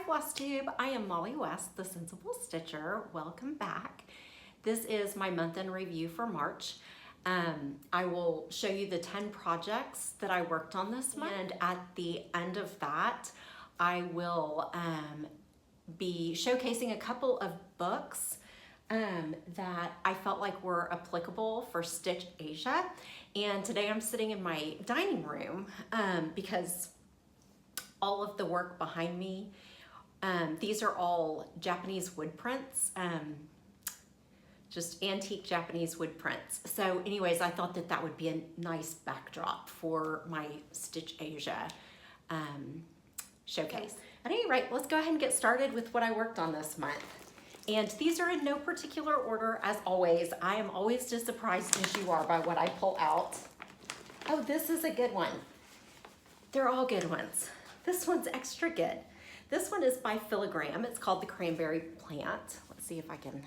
Flosstube. I am Molly West, the Sensible Stitcher. Welcome back. This is my month in review for March. I will show you the 10 projects that I worked on this month, and at the end of that, I will be showcasing a couple of books that I felt like were applicable for Stitch Asia. And today I'm sitting in my dining room because all of the work behind me, these are all Japanese wood prints, just antique Japanese wood prints. So anyways, I thought that that would be a nice backdrop for my Stitch Asia showcase. At any rate, let's go ahead and get started with what I worked on this month. And these are in no particular order, as always. I am always just surprised as you are by what I pull out. Oh, this is a good one. They're all good ones. This one's extra good. This one is by Filigram. It's called the Cranberry Plant. Let's see if I can,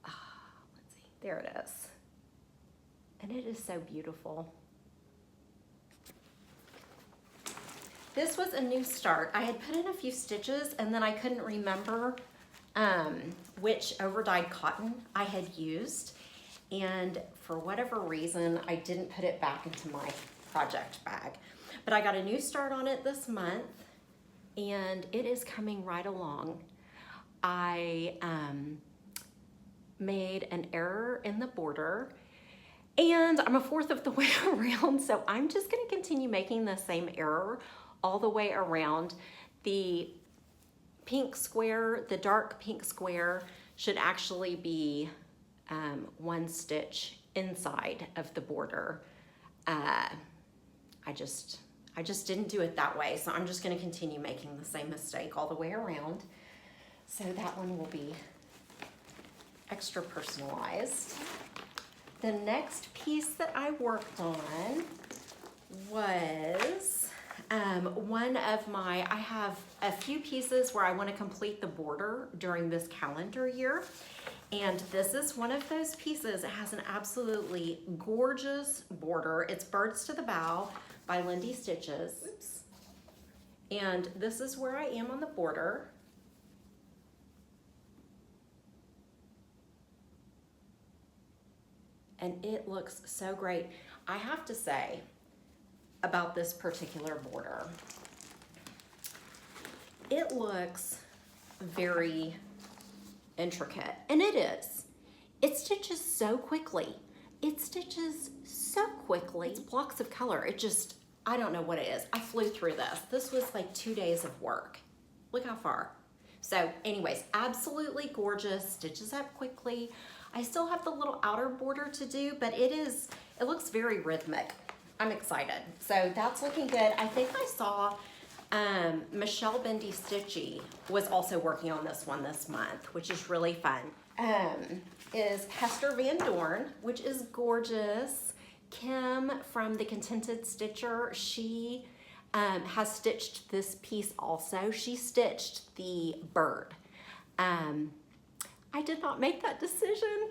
let's see, there it is. And it is so beautiful. This was a new start. I had put in a few stitches and then I couldn't remember which over-dyed cotton I had used. And for whatever reason, I didn't put it back into my project bag. But I got a new start on it this month and it is coming right along. I made an error in the border and I'm a fourth of the way around, so I'm just gonna continue making the same error all the way around. The pink square, the dark pink square should actually be one stitch inside of the border. I just didn't do it that way, so I'm just going to continue making the same mistake all the way around. So that one will be extra personalized. The next piece that I worked on was one of my, I have a few pieces where I want to complete the border during this calendar year. And this is one of those pieces. It has an absolutely gorgeous border. It's Birds to the Bow by Lindy Stitches. Oops. And this is where I am on the border. And it looks so great. I have to say about this particular border, it looks very intricate, and it is. It stitches so quickly. It stitches so quickly. It's blocks of color. It just, I don't know what it is. I flew through this. This was like 2 days of work. Look how far. So anyways, absolutely gorgeous, stitches up quickly. I still have the little outer border to do, but it looks very rhythmic. I'm excited. So that's looking good. I think I saw Michelle Bendy Stitchy was also working on this one this month, which is really fun. Is Hester Van Dorn, which is gorgeous. Kim from The Contented Stitcher, she has stitched this piece also. She stitched the bird. I did not make that decision.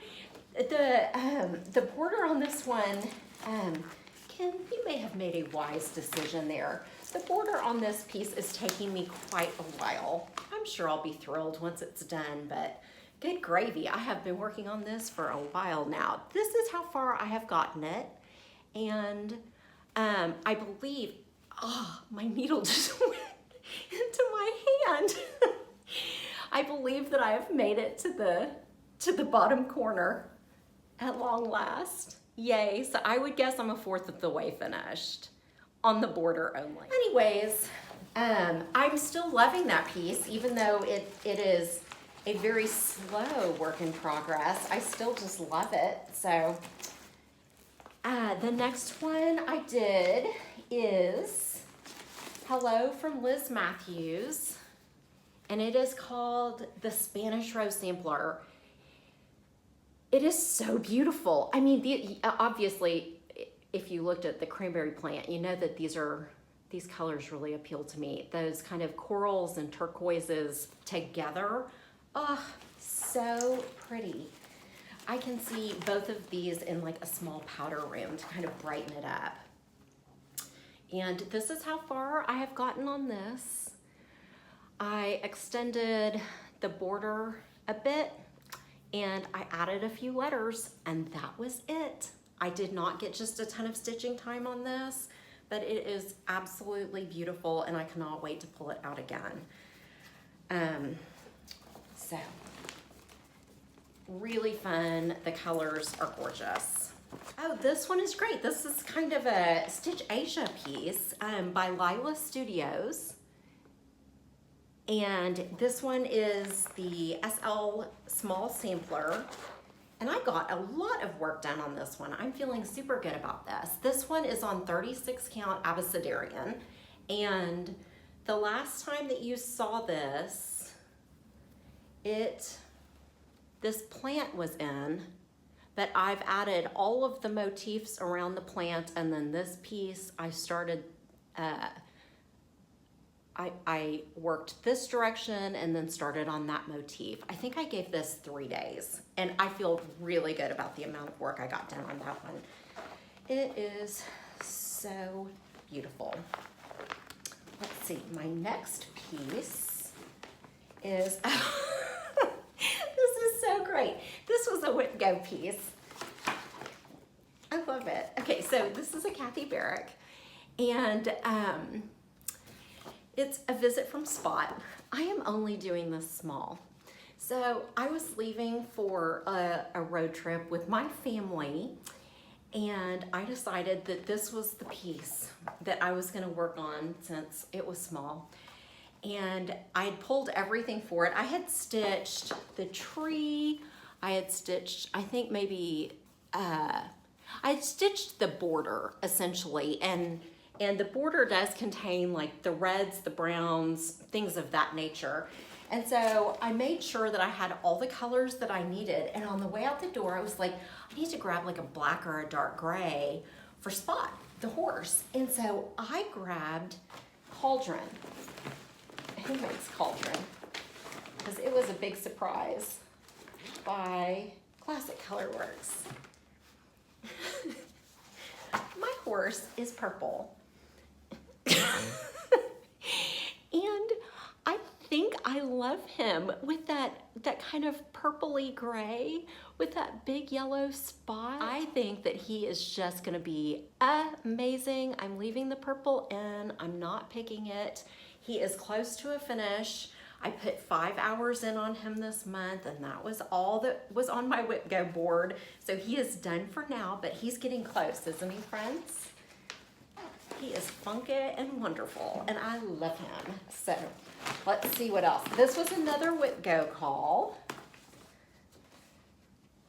The border on this one, Kim, you may have made a wise decision there. The border on this piece is taking me quite a while. I'm sure I'll be thrilled once it's done, but good gravy. I have been working on this for a while now. This is how far I have gotten it. And I believe, my needle just went into my hand. I believe that I have made it to the bottom corner at long last. Yay, so I would guess I'm a fourth of the way finished on the border only. Anyways, I'm still loving that piece, even though it is a very slow work in progress. I still just love it. So the next one I did is Hello from Liz Matthews, and it is called the Spanish Rose Sampler. It is so beautiful. I mean, obviously, if you looked at the Cranberry Plant, you know that these colors really appeal to me. Those kind of corals and turquoises together. Oh, so pretty. I can see both of these in like a small powder room to kind of brighten it up. And this is how far I have gotten on this. I extended the border a bit and I added a few letters and that was it. I did not get just a ton of stitching time on this, but it is absolutely beautiful and I cannot wait to pull it out again. So really fun. The colors are gorgeous. Oh, this one is great. This is kind of a Stitch Asia piece by Lila Studios. And this one is the SL small sampler. And I got a lot of work done on this one. I'm feeling super good about this. This one is on 36 count Abecedarian. And the last time that you saw this, this plant was in, but I've added all of the motifs around the plant, and then this piece I started, I worked this direction and then started on that motif. I think I gave this 3 days, and I feel really good about the amount of work I got done on that one. It is so beautiful. Let's see, my next piece is, this is so great. This was a Whip Go piece. I love it. Okay, so this is a Kathy Barrick, and it's a visit from Spot. I am only doing this small. So I was leaving for a road trip with my family, and I decided that this was the piece that I was gonna work on since it was small. And I had pulled everything for it. I had stitched the tree. I had stitched, I think maybe, I had stitched the border essentially, and the border does contain like the reds, the browns, things of that nature. And so I made sure that I had all the colors that I needed. And on the way out the door, I was like, I need to grab like a black or a dark gray for Spot, the horse. And so I grabbed Cauldron. I think it's Cauldron, because it was a big surprise, by Classic Colorworks. My horse is purple. And I think I love him with that kind of purpley gray with that big yellow spot. I think that he is just gonna be amazing. I'm leaving the purple in, I'm not picking it. He is close to a finish. I put 5 hours in on him this month, and that was all that was on my Whip Go board. So he is done for now, but he's getting close, isn't he, friends? He is funky and wonderful, and I love him. So let's see what else. This was another Whip Go call.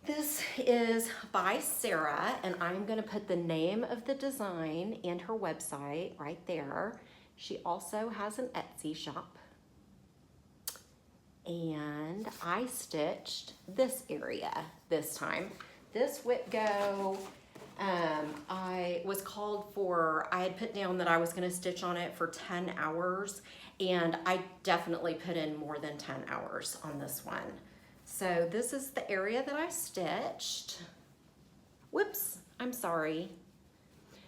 This is by Sarah, and I'm gonna put the name of the design and her website right there. She also has an Etsy shop. And I stitched this area this time. This Whip Go, I was called for, I had put down that I was gonna stitch on it for 10 hours, and I definitely put in more than 10 hours on this one. So this is the area that I stitched. Whoops, I'm sorry.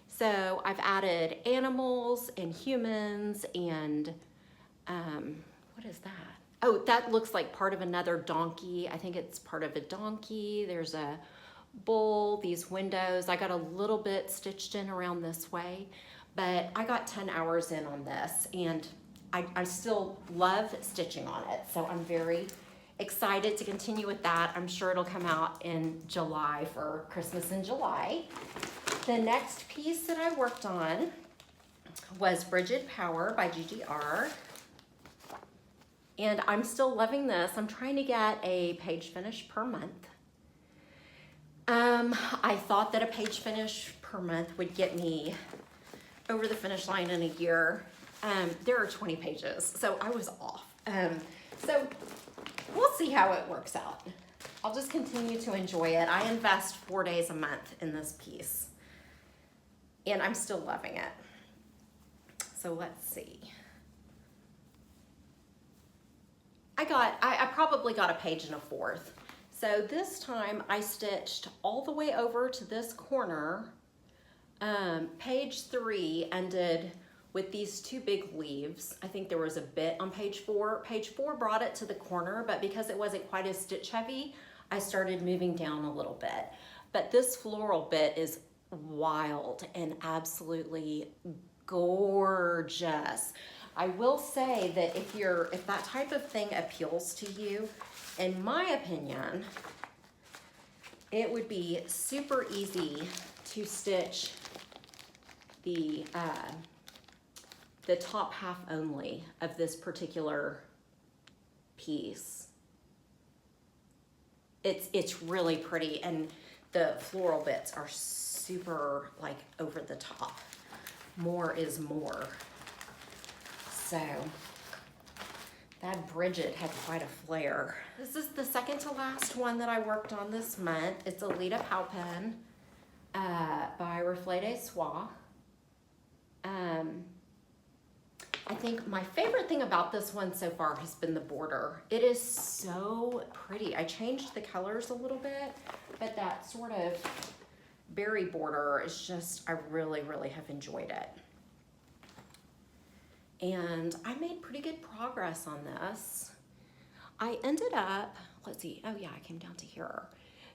So I've added animals and humans and, what is that? Oh, that looks like part of another donkey. I think it's part of a donkey. There's a bull, these windows. I got a little bit stitched in around this way, but I got 10 hours in on this, and I still love stitching on it. So I'm very excited to continue with that. I'm sure it'll come out in July for Christmas in July. The next piece that I worked on was Frigid Power by GGR. And I'm still loving this. I'm trying to get a page finish per month. I thought that a page finish per month would get me over the finish line in a year. There are 20 pages, so I was off. So we'll see how it works out. I'll just continue to enjoy it. I invest 4 days a month in this piece, and I'm still loving it. So let's see. I probably got a page and a fourth. So this time I stitched all the way over to this corner. Page 3 ended with these two big leaves. I think there was a bit on page 4. Page 4 brought it to the corner, but because it wasn't quite as stitch heavy, I started moving down a little bit. But this floral bit is wild and absolutely gorgeous. I will say that if that type of thing appeals to you, in my opinion, it would be super easy to stitch the top half only of this particular piece. It's really pretty, and the floral bits are super like over the top. More is more. So that Bridget had quite a flair. This is the second to last one that I worked on this month. It's a Lita Pow Pen by Reflet de Soie. I think my favorite thing about this one so far has been the border. It is so pretty. I changed the colors a little bit, but that sort of berry border is just, I really, really have enjoyed it. And I made pretty good progress on this. I ended up, let's see, oh yeah, I came down to here.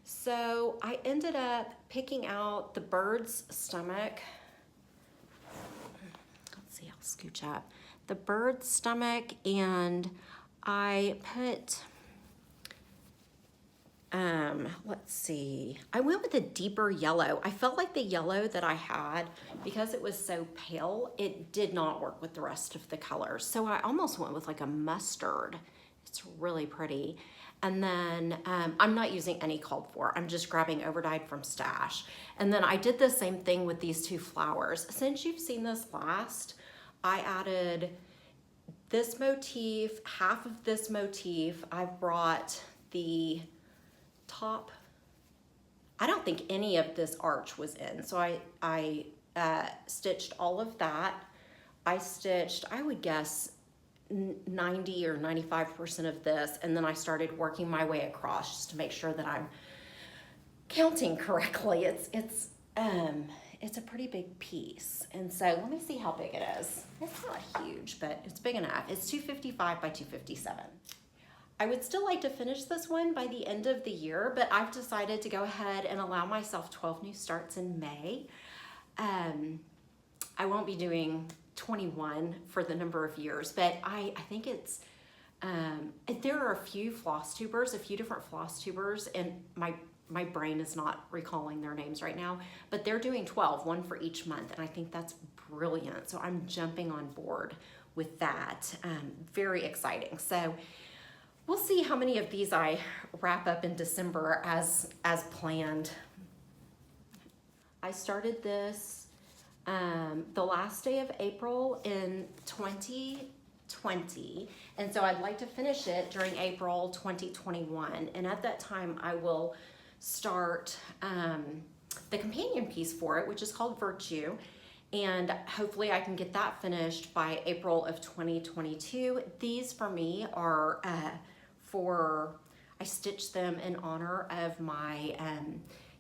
So I ended up picking out the bird's stomach. Let's see, I'll scooch up. The bird's stomach, and I put, let's see, I went with a deeper yellow. I felt like the yellow that I had, because it was so pale, it did not work with the rest of the colors. So I almost went with like a mustard. It's really pretty. And then I'm not using any called for. I'm just grabbing overdyed from Stash. And then I did the same thing with these two flowers. Since you've seen this last, I added this motif, half of this motif. I brought the top, I don't think any of this arch was in, so I stitched all of that. I stitched, I would guess, 90 or 95% of this, and then I started working my way across just to make sure that I'm counting correctly. It's a pretty big piece, and so let me see how big it is. It's not huge, but it's big enough. It's 255 by 257. I would still like to finish this one by the end of the year, but I've decided to go ahead and allow myself 12 new starts in May. I won't be doing 21 for the number of years, but I think it's, there are a few Flosstubers, a few different Flosstubers, and my brain is not recalling their names right now, but they're doing 12, one for each month, and I think that's brilliant. So I'm jumping on board with that. Very exciting. So we'll see how many of these I wrap up in December as planned. I started this the last day of April in 2020, and so I'd like to finish it during April 2021, and at that time I will start the companion piece for it, which is called Virtue, and hopefully I can get that finished by April of 2022. These for me are I stitched them in honor of my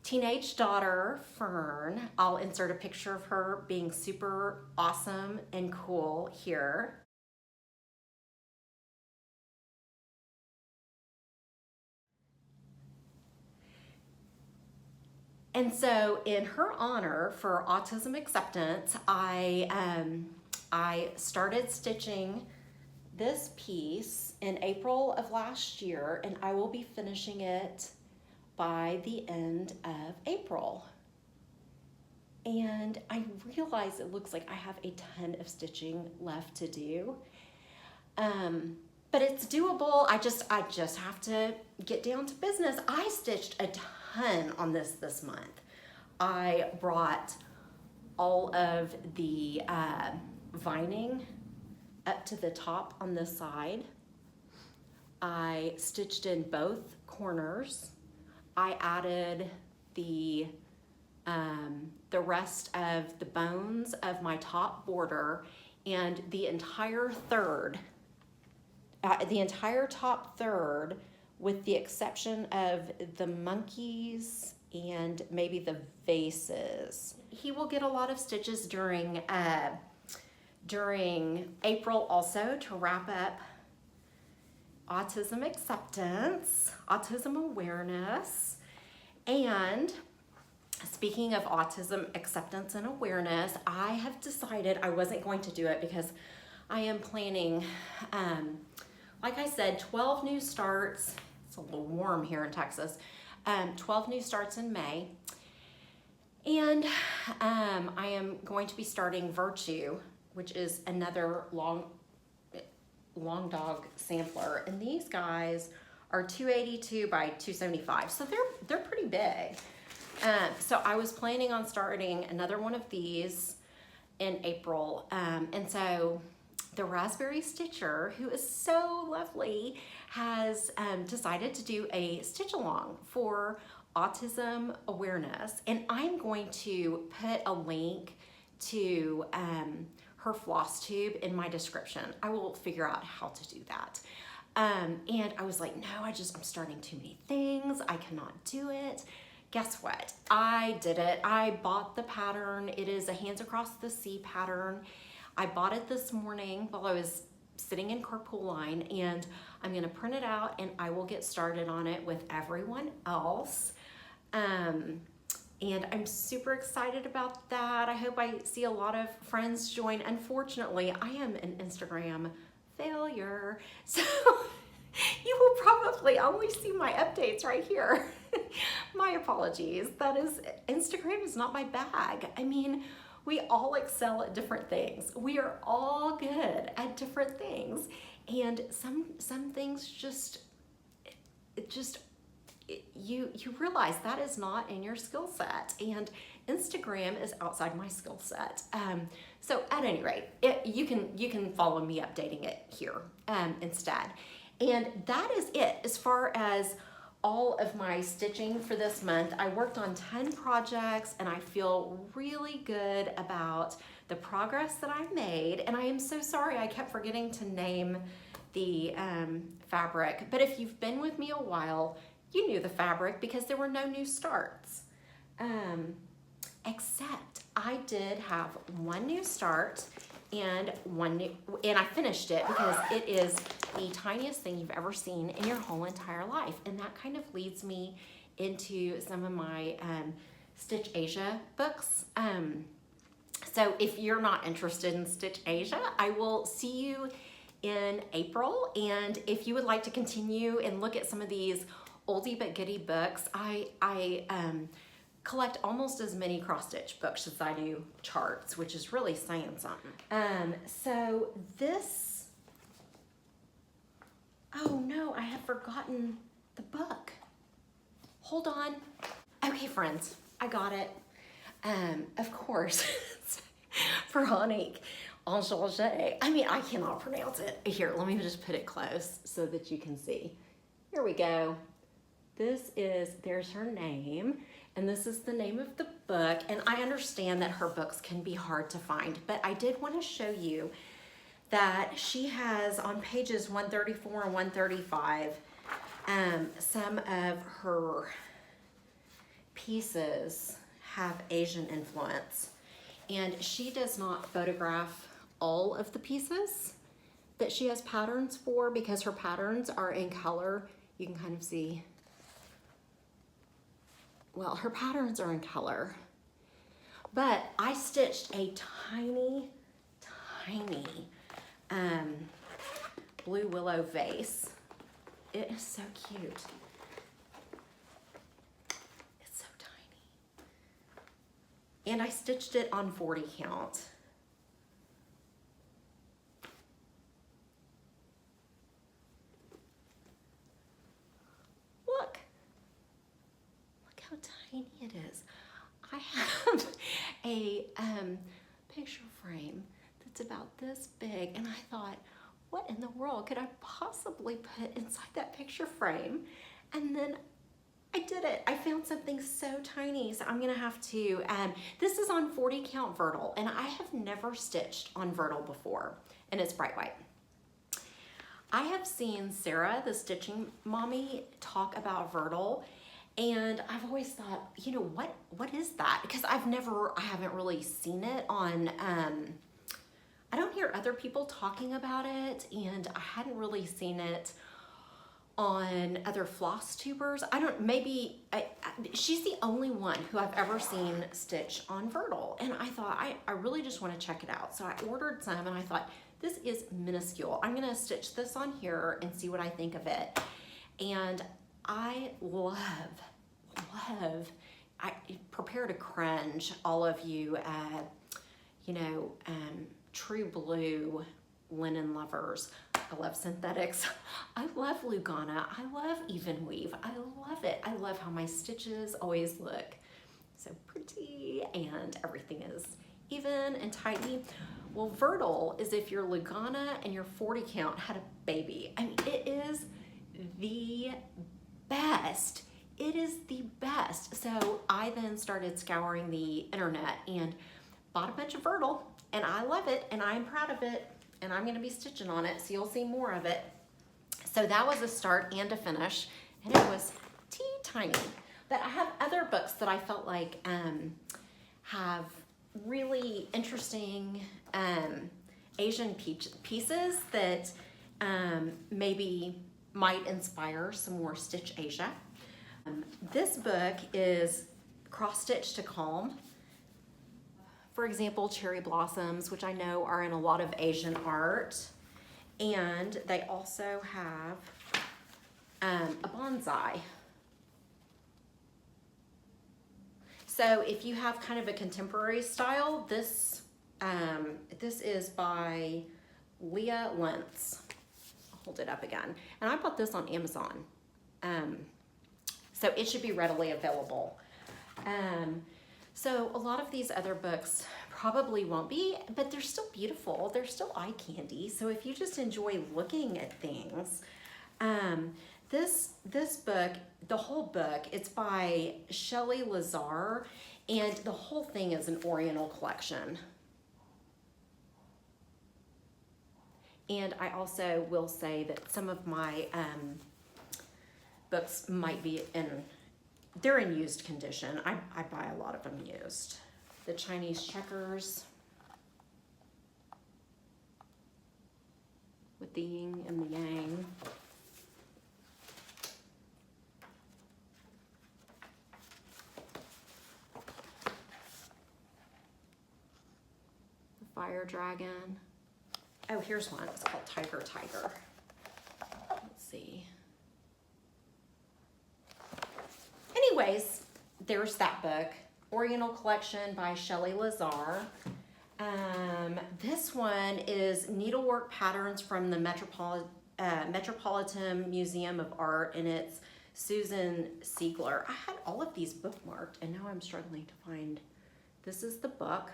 teenage daughter, Fern. I'll insert a picture of her being super awesome and cool here. And so in her honor, for Autism Acceptance, I started stitching this piece in April of last year, and I will be finishing it by the end of April. And I realize it looks like I have a ton of stitching left to do, but it's doable. I just have to get down to business. I stitched a ton on this month. I brought all of the vining up to the top on this side. I stitched in both corners. I added the rest of the bones of my top border, and the entire top third, with the exception of the monkeys and maybe the vases. He will get a lot of stitches during during April also to wrap up autism acceptance, autism awareness, and speaking of autism acceptance and awareness, I have decided I wasn't going to do it because I am planning, like I said, 12 new starts. It's a little warm here in Texas. 12 new starts in May. And I am going to be starting Virtue, which is another long dog sampler. And these guys are 282 by 275. So they're pretty big. So I was planning on starting another one of these in April. And so the Raspberry Stitcher, who is so lovely, has decided to do a stitch along for autism awareness. And I'm going to put a link to her Flosstube in my description. I will figure out how to do that. And I was like, no, I'm starting too many things. I cannot do it. Guess what? I did it. I bought the pattern. It is a Hands Across the Sea pattern. I bought it this morning while I was sitting in carpool line, and I'm gonna print it out and I will get started on it with everyone else. And I'm super excited about that. I hope I see a lot of friends join. Unfortunately, I am an Instagram failure, so you will probably only see my updates right here. My apologies. Instagram is not my bag. I mean, we all excel at different things. We are all good at different things. And some things you realize that is not in your skill set. And Instagram is outside my skill set. So at any rate, you can follow me updating it here instead. And that is it as far as all of my stitching for this month. I worked on 10 projects and I feel really good about the progress that I made. And I am so sorry I kept forgetting to name the fabric. But if you've been with me a while, you knew the fabric because there were no new starts. Except I did have one new start and I finished it because it is the tiniest thing you've ever seen in your whole entire life. And that kind of leads me into some of my Stitch Asia books. So if you're not interested in Stitch Asia, I will see you in April. And if you would like to continue and look at some of these oldie but goodie books, I collect almost as many cross-stitch books as I do charts, which is really saying something. So this, oh no, I have forgotten the book. Hold on. Okay, friends, I got it. Of course, Veronique Angèle. I mean, I cannot pronounce it. Here, let me just put it close so that you can see. Here we go. There's her name. And this is the name of the book. And I understand that her books can be hard to find, but I did want to show you that she has on pages 134 and 135, some of her pieces have Asian influence. And she does not photograph all of the pieces that she has patterns for because her patterns are in color. You can kind of see. Well, her patterns are in color, but I stitched a tiny blue willow vase. It is so cute. It's so tiny. And I stitched it on 40 count. Tiny it is. I have a picture frame that's about this big, and I thought, what in the world could I possibly put inside that picture frame? And then I did it. I found something so tiny, so I'm gonna have to, this is on 40 count Vertil, and I have never stitched on Vertil before, and it's bright white. I have seen Sarah, the stitching mommy, talk about Vertil, and I've always thought, you know, what is that? Because I haven't really seen it on I don't hear other people talking about it, and I hadn't really seen it on other floss tubers. She's the only one who I've ever seen stitch on Vertil, and I thought I really just want to check it out. So I ordered some, and I thought, this is minuscule. I'm gonna stitch this on here and see what I think of it. And I I prepare to cringe, all of you, true blue linen lovers. I love synthetics. I love Lugana. I love even weave. I love it. I love how my stitches always look so pretty and everything is even and tidy. Well, Vertil is if your Lugana and your 40 count had a baby. I mean, it is the best. It is the best. So I then started scouring the internet and bought a bunch of Vertil, and I love it, and I'm proud of it, and I'm gonna be stitching on it, so you'll see more of it. So that was a start and a finish, and it was teeny-tiny. But I have other books that I felt like have really interesting Asian pieces that maybe might inspire some more Stitch Asia. This book is Cross Stitch to Calm. For example, cherry blossoms, which I know are in a lot of Asian art. And they also have a bonsai. So if you have kind of a contemporary style, this is by Leah Lentz. I'll hold it up again. And I bought this on Amazon. So it should be readily available. So a lot of these other books probably won't be, but they're still beautiful. They're still eye candy. So if you just enjoy looking at things, this book, the whole book, it's by Shelley Lazar, and the whole thing is an Oriental collection. And I also will say that some of my books might be they're in used condition. I buy a lot of them used. The Chinese checkers with the yin and the yang. The fire dragon. Oh, here's one. It's called Tiger. Let's see. Anyways, there's that book, Oriental Collection by Shelley Lazar. This one is needlework patterns from the Metropolitan Museum of Art, and it's Susan Siegler. I had all of these bookmarked, and now I'm struggling to find. This is the book.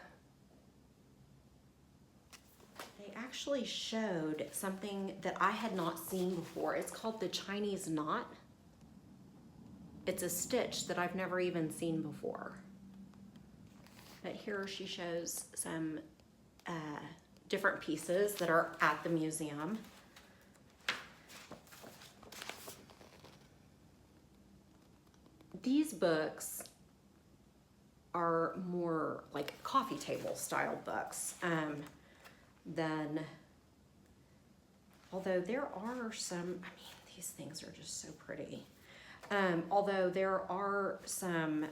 They actually showed something that I had not seen before. It's called the Chinese knot. It's a stitch that I've never even seen before. But here she shows some different pieces that are at the museum. These books are more like coffee table style books than, although there are some, I mean, these things are just so pretty. Although there are some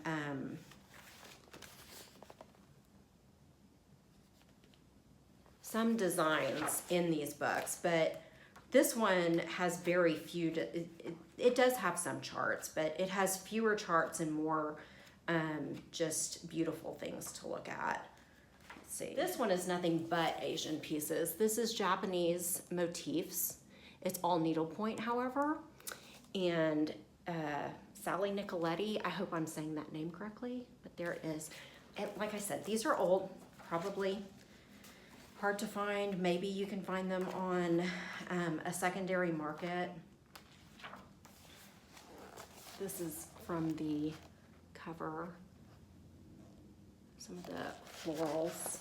designs in these books, but this one has very few, it does have some charts, but it has fewer charts and more just beautiful things to look at. Let's see. This one is nothing but Asian pieces. This is Japanese motifs. It's all needlepoint, however, and Sally Nicoletti, I hope I'm saying that name correctly, but there it is. And like I said, these are old, probably hard to find. Maybe you can find them on a secondary market. This is from the cover, some of the florals.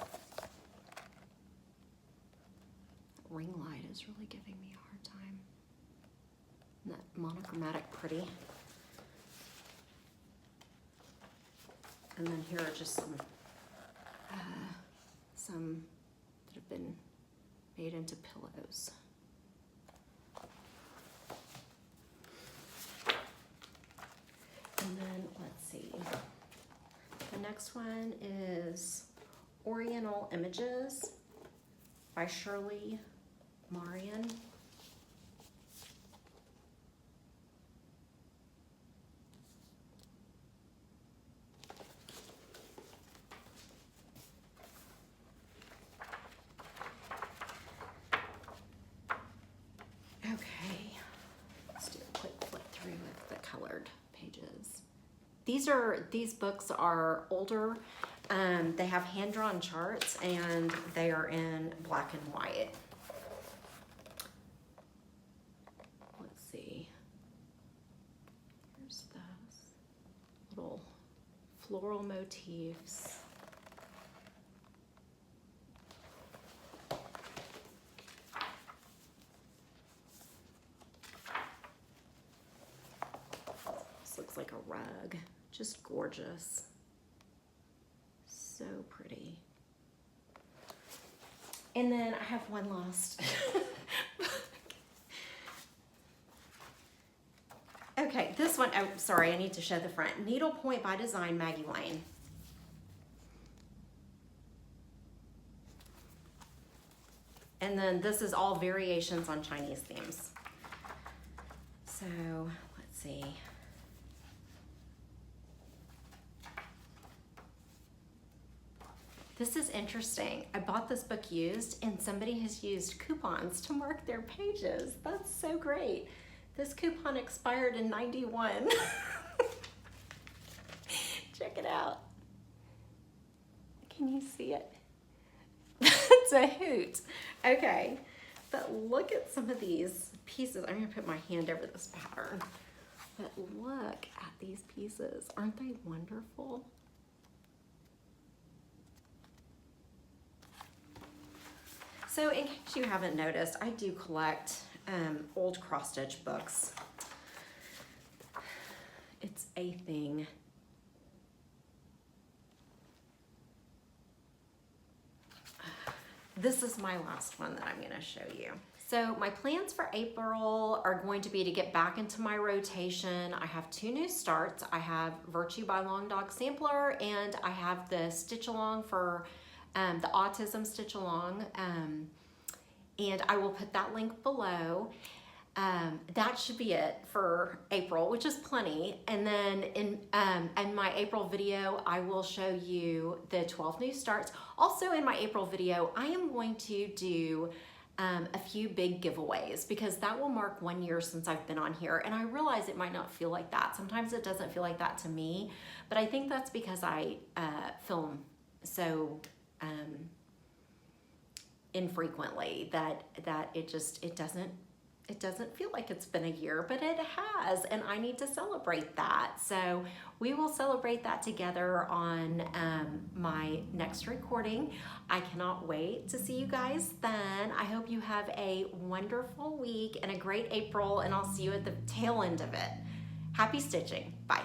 Ring light is really giving me a hard time. Isn't that monochromatic pretty? And then here are just some that have been made into pillows. And then let's see. The next one is Oriental Images by Shirley Marian. Okay, let's do a quick flip through of the colored pages. These books are older. They have hand-drawn charts and they are in black and white. Let's see. Here's this little floral motifs. This looks like a rug. Just gorgeous. So pretty. And then I have one last. Okay, this one, oh, sorry, I need to show the front. Needlepoint by Design, Maggie Lane. And then this is all variations on Chinese themes. So, let's see. This is interesting. I bought this book used and somebody has used coupons to mark their pages. That's so great. This coupon expired in '91. Check it out. Can you see it? It's a hoot. Okay, but look at some of these pieces. I'm gonna put my hand over this pattern. But look at these pieces. Aren't they wonderful? So in case you haven't noticed, I do collect old cross-stitch books. It's a thing. This is my last one that I'm gonna show you. So my plans for April are going to be to get back into my rotation. I have 2 new starts. I have Virtue by Long Dog Sampler and I have the Stitch Along for the Autism Stitch Along, and I will put that link below. That should be it for April, which is plenty. And then in my April video, I will show you the 12 new starts. Also in my April video, I am going to do a few big giveaways because that will mark 1 year since I've been on here. And I realize it might not feel like that. Sometimes it doesn't feel like that to me, but I think that's because I film so infrequently that it doesn't feel like it's been a year, but it has, and I need to celebrate that. So we will celebrate that together on my next recording. I cannot wait to see you guys then. I hope you have a wonderful week and a great April, and I'll see you at the tail end of it. Happy stitching. Bye.